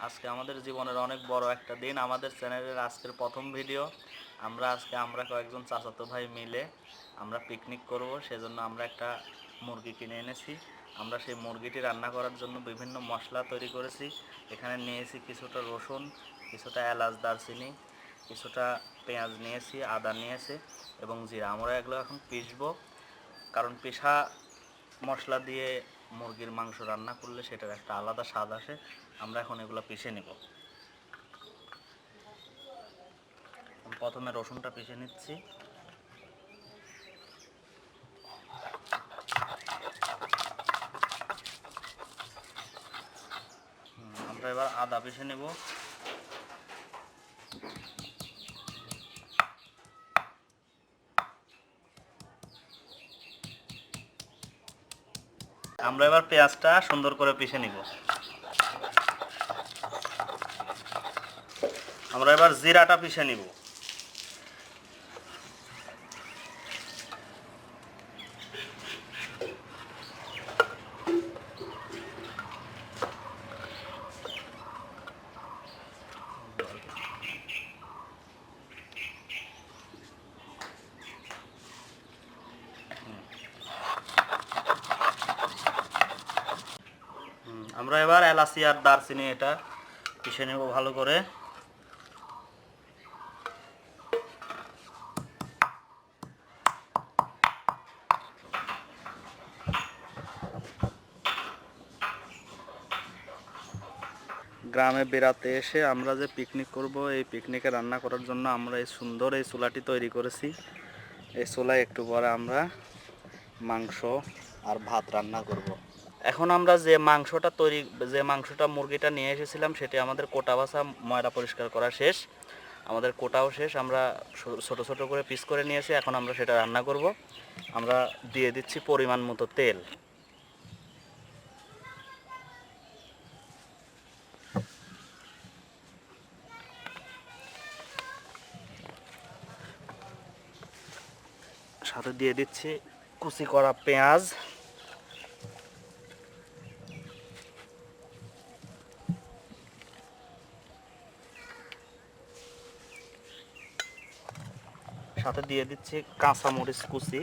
আজকে আমাদের জীবনের অনেক বড় একটা দিন। আমাদের চ্যানেলের আজকের প্রথম ভিডিও। আমরা কয়েকজন চাচাতো ভাই মিলে আমরা পিকনিক করব, সেজন্য আমরা একটা মুরগি কিনে এনেছি। আমরা সেই মুরগিটি রান্না করার জন্য বিভিন্ন মশলা তৈরি করেছি। এখানে নিয়েছি কিছুটা রসুন, কিছুটা এলাচ, দারচিনি, কিছুটা পেঁয়াজ নিয়েছি, আদা নিয়েছি এবং জিরা। আমরা এগুলো এখন পিষবো, কারণ পিষা মশলা দিয়ে মুরগির মাংস রান্না করলে সেটার একটা আলাদা স্বাদ আসে। আমরা এখন এগুলো পিষে নিব। প্রথমে রসুনটা পিষে নিচ্ছি। আমরা এবার আদা পিষে নেব। আমরা এবার পেঁয়াজটা সুন্দর করে পিষে নিব। আমরা এবার জিরাটা পিষে নিব। আমরা এবার এলাচি আর দারচিনি এটা পিষে নেব ভালো করে। গ্রামে বেড়াতে এসে আমরা যে পিকনিক করব, এই পিকনিকে রান্না করার জন্য আমরা এই সুন্দর এই চুলাটি তৈরি করেছি। এই চুলায় একটু পরে আমরা মাংস আর ভাত রান্না করব। এখন আমরা যে মাংসটা মুরগিটা নিয়ে এসেছিলাম, সেটি আমাদের কোটা বাছা ময়লা পরিষ্কার করা শেষ। আমাদের কোটাও শেষ। আমরা ছোট ছোট করে পিস করে নিয়েছি। এখন আমরা সেটা রান্না করব। আমরা দিয়ে দিচ্ছি পরিমাণ মতো তেল। সাথে দিয়ে দিচ্ছি কুচি করা পেঁয়াজ, সাথে দিয়ে দিচ্ছি কাঁচা মরিচ কুচি,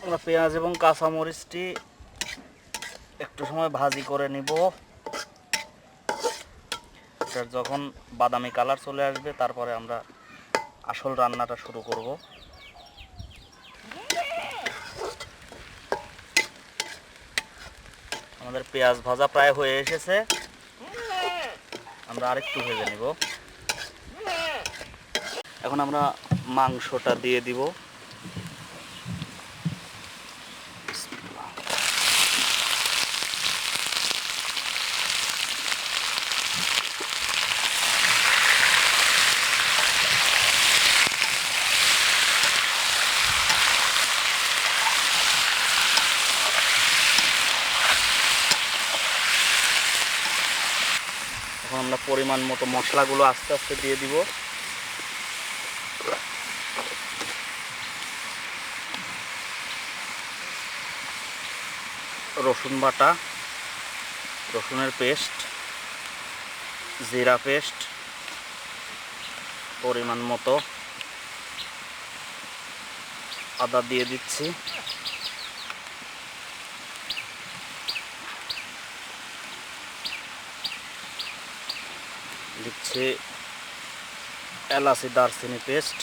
আমরা পেঁয়াজ এবং কাঁচা মরিচটি একটু সময় ভাজি করে নিব। এটার যখন বাদামি কালার চলে আসবে, তারপরে আমরা আসল রান্নাটা শুরু করব। আমাদের পেঁয়াজ ভাজা প্রায় হয়ে এসেছে। আমরা আরেকটু ভেজে নিব। এখন আমরা মাংসটা দিয়ে দিব। এখন আমরা পরিমাণ মতো মশলাগুলো আস্তে আস্তে দিয়ে দিব। রসুন বাটা, রসুনের পেস্ট, জিরা পেস্ট পরিমাণ মতো, আদা দিয়ে দিচ্ছি, দিচ্ছি এলাচি দারচিনি পেস্ট,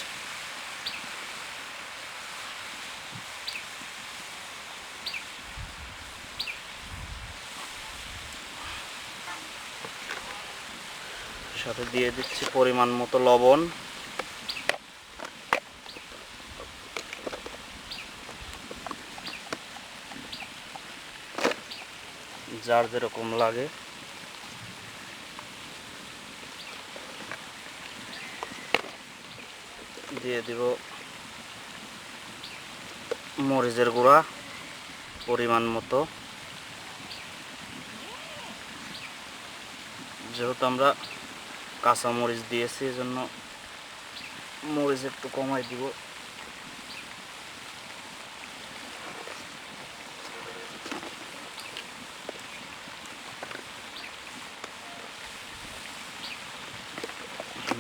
সাথে দিয়ে দিচ্ছি পরিমাণ মতো লবণ, যার যেরকম লাগে। দিয়ে দিব মরিচের গুঁড়া পরিমাণ মতো, যেহেতু আমরা কাঁচা মরিচ দিয়েছি এজন্য মরিচ একটু কমাই দিব।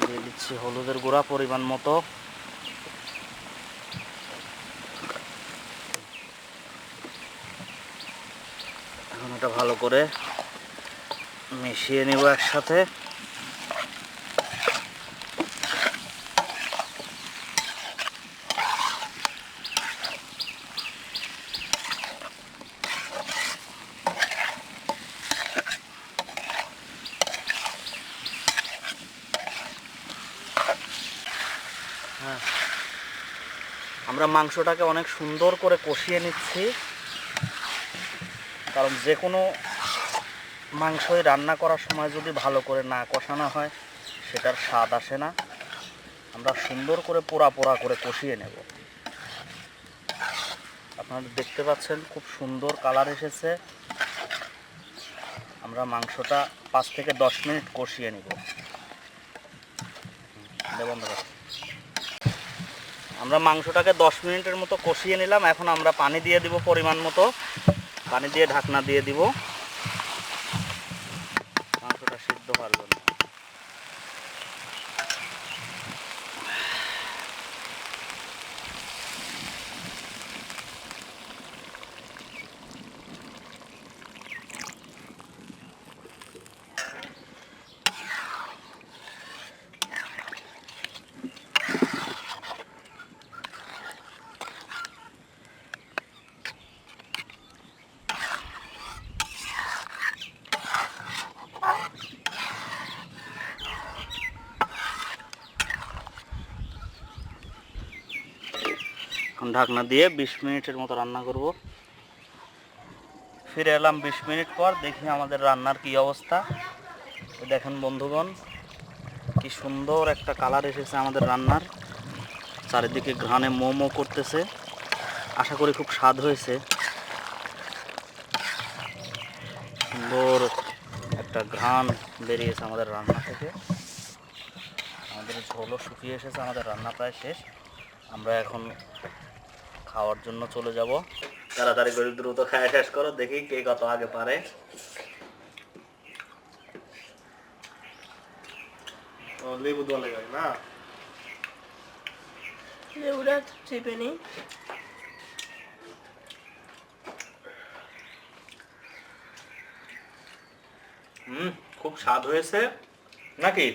দিয়ে দিচ্ছি হলুদের গুঁড়া পরিমাণ মতো। এখন এটা ভালো করে মিশিয়ে নেব একসাথে। হ্যাঁ, আমরা মাংসটাকে অনেক সুন্দর করে কষিয়ে নিচ্ছি, কারণ যে কোনো মাংসই রান্না করার সময় যদি ভালো করে না কষানো হয় সেটার স্বাদ আসে না। আমরা সুন্দর করে পোড়া পোড়া করে কষিয়ে নেব। আপনারা দেখতে পাচ্ছেন খুব সুন্দর কালার এসেছে। আমরা মাংসটা 5 থেকে 10 মিনিট কষিয়ে নেব। আমরা মাংসটাকে 10 মিনিটের মতো কষিয়ে নিলাম। এখন আমরা পানি দিয়ে দিব পরিমাণ মতো। পানি দিয়ে ঢাকনা দিয়ে দিব মাংসটা সিদ্ধ হওয়ার জন্য। এখন ঢাকনা দিয়ে 20 মিনিটের মতো রান্না করব। ফিরে এলাম 20 মিনিট পর। দেখি আমাদের রান্নার কি অবস্থা। দেখেন বন্ধুগণ, কি সুন্দর একটা কালার এসেছে আমাদের রান্নার। চারিদিকে ঘ্রাণে মোমো করতেছে। আশা করি খুব স্বাদ হয়েছে। সুন্দর একটা ঘ্রাণ বেরিয়েছে আমাদের রান্না থেকে। আমাদের ঝোলও শুকিয়ে এসেছে। আমাদের রান্না প্রায় শেষ। আমরা এখন খাওয়ার জন্য চলে যাব। তাড়াতাড়ি করে দ্রুত খাওয়া শেষ করো, দেখি কে কত আগে পারে। লেবু দেওয়া লাগে না, লেবুটা চেপে নেই। খুব স্বাদ হয়েছে নাকি?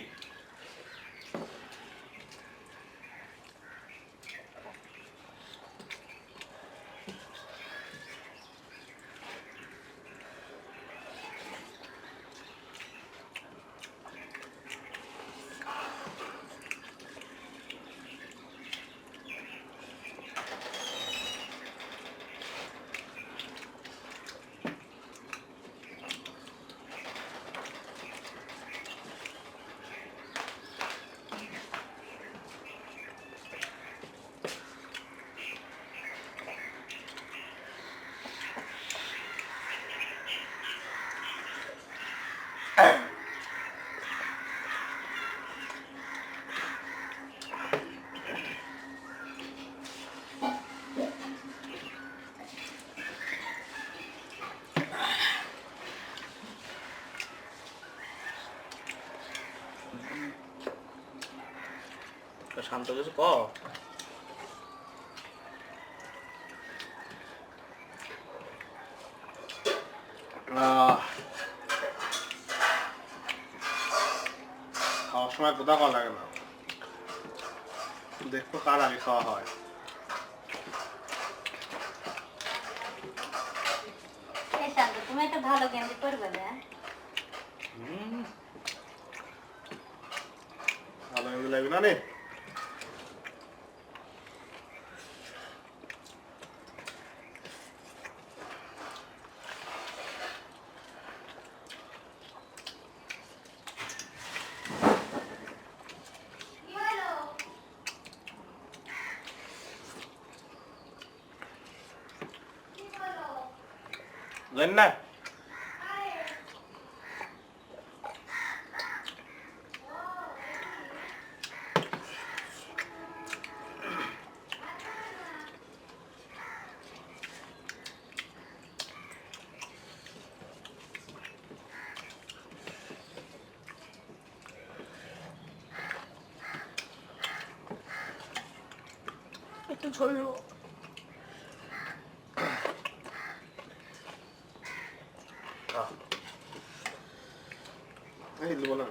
শান্ত কিছু ক। খাওয়ার সময় কোথাও খাওয়া লাগে না, দেখবো কার আগে খাওয়া হয়। তুমি একটা ভালো গেঞ্জি পরবে না? ভালো লাগবে না রে। জানি না ঝোল নেব। এই দেবো না।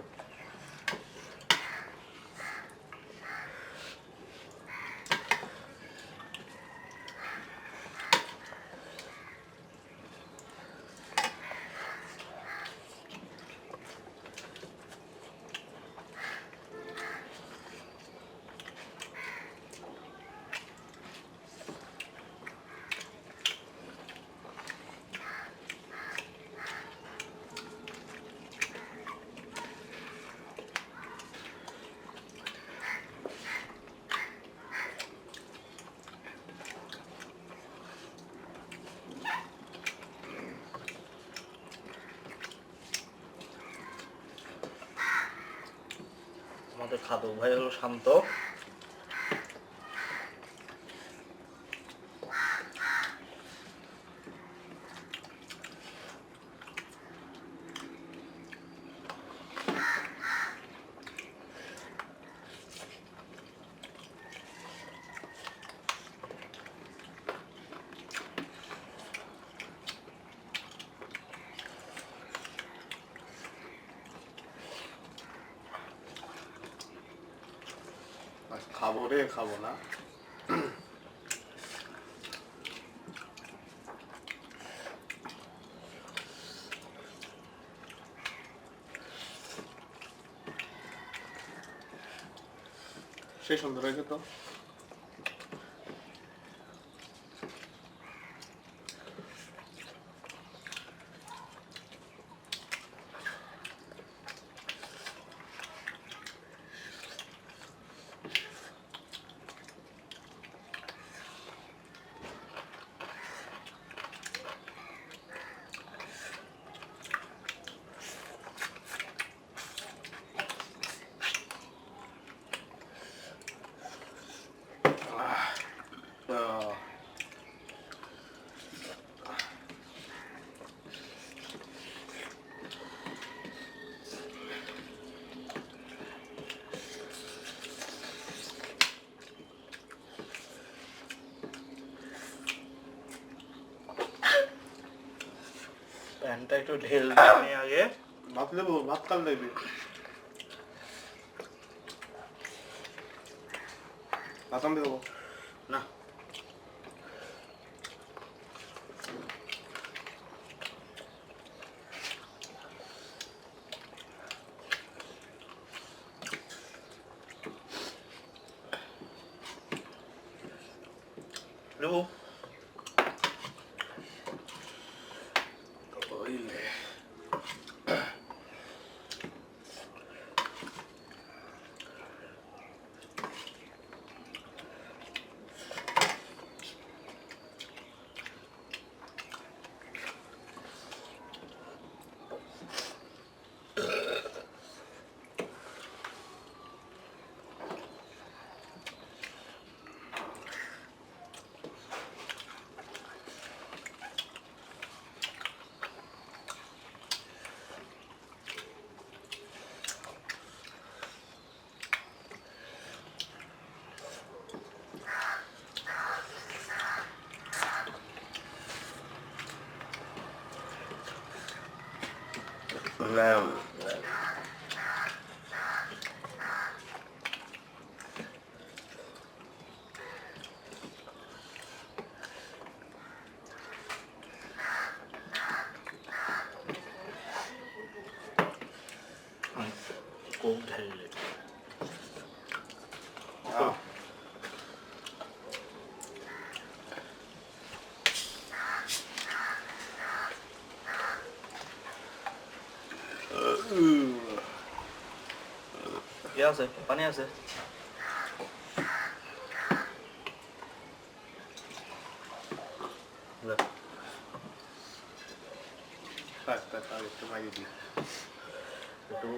আমাদের খাদক ভাই হলো শান্ত। খাবো রে, খাবো না? সেই সুন্দর হয়েছে তো। প্যানটা একটু ঢেল দিয়ে আগে। ভাত দেবো? ভাত কাল দেবে? ভাত আমি দেবো না, দেবো। কোক ঢেলে কি আছে? পানি আছে? একটু মাইয়ে দিই। একটু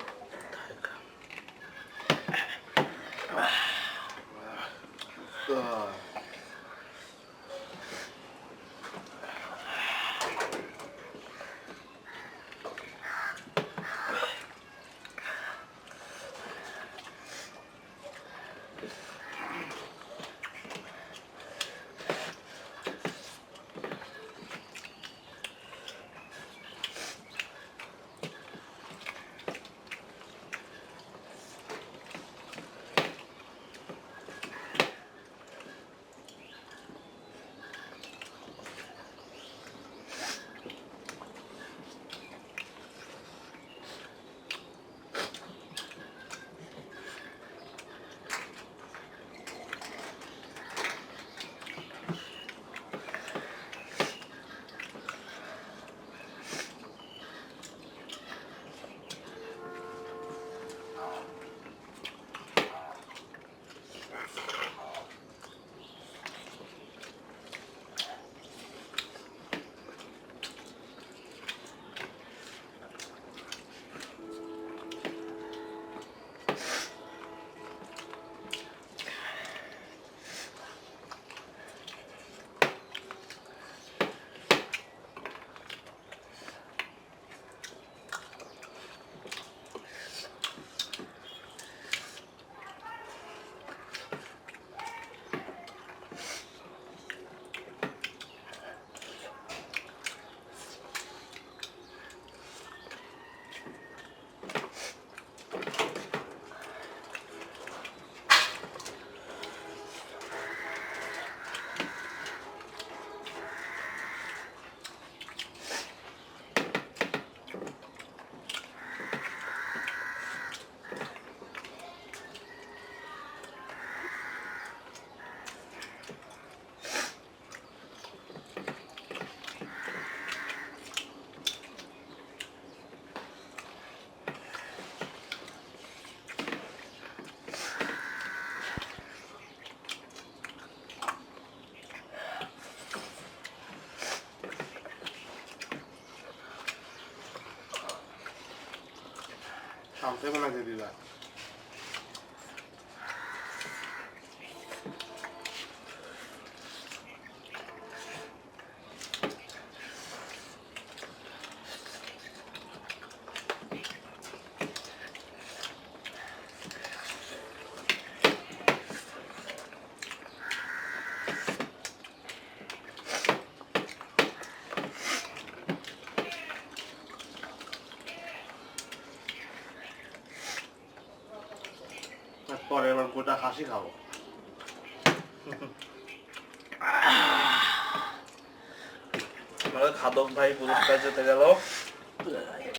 শান্তি মনে দিয়ে দিলা। পরে এবার গোটা খাসি খাবো। খাদক ভাই পুরস্কার জিতে গেল।